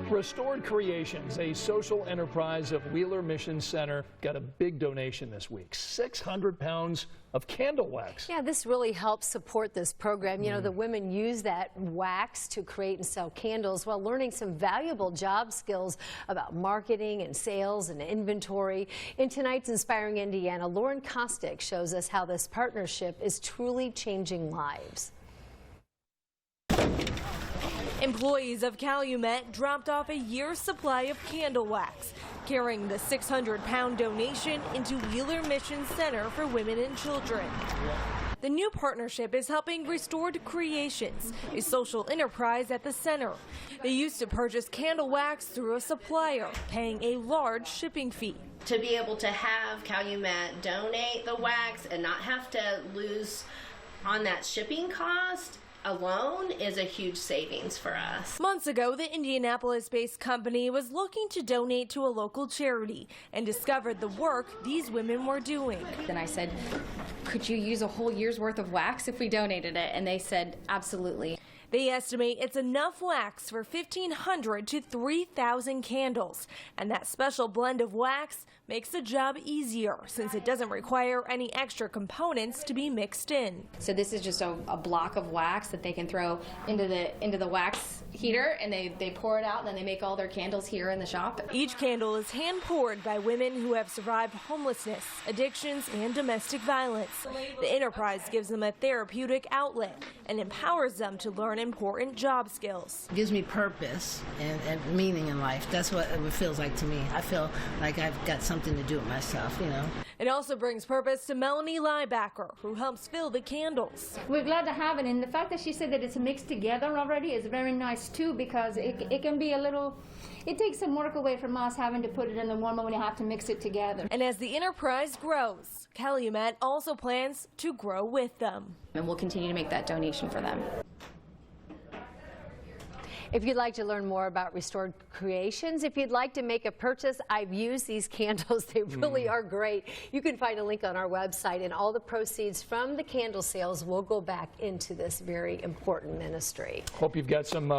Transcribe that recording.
Restored Creations, a social enterprise of Wheeler Mission Center, got a big donation this week, 600 pounds of candle wax. Yeah, this really helps support this program. You know, the women use that wax to create and sell candles while learning some valuable job skills about marketing and sales and inventory. In tonight's Inspiring Indiana, Lauren Kostick shows us how this partnership is truly changing lives. Employees of Calumet dropped off a year's supply of candle wax, carrying the 600-pound donation into Wheeler Mission Center for Women and Children. The new partnership is helping Restored Creations, a social enterprise at the center. They used to purchase candle wax through a supplier, paying a large shipping fee. To be able to have Calumet donate the wax and not have to lose on that shipping cost alone is a huge savings for us. Months ago, the Indianapolis-based company was looking to donate to a local charity and discovered the work these women were doing. Then I said, could you use a whole year's worth of wax if we donated it? And they said, absolutely. They estimate it's enough wax for 1,500 to 3,000 candles, and that special blend of wax makes the job easier since it doesn't require any extra components to be mixed in. So this is just a block of wax that they can throw into the wax heater, and they pour it out, and then they make all their candles here in the shop. Each candle is hand poured by women who have survived homelessness, addictions, and domestic violence. The enterprise gives them a therapeutic outlet and empowers them to learn important job skills. It gives me purpose and meaning in life. That's what it feels like to me. I feel like I've got something to do with myself, you know. It also brings purpose to Melanie Liebacker, who helps fill the candles. We're glad to have it, and the fact that she said that it's mixed together already is very nice too, because it can be a little, it takes some work away from us having to put it in the warmer when you have to mix it together. And as the enterprise grows, Calumet also plans to grow with them. And we'll continue to make that donation for them. If you'd like to learn more about Restored Creations, if you'd like to make a purchase, I've used these candles. They really are great. You can find a link on our website, and all the proceeds from the candle sales will go back into this very important ministry. Hope you've got some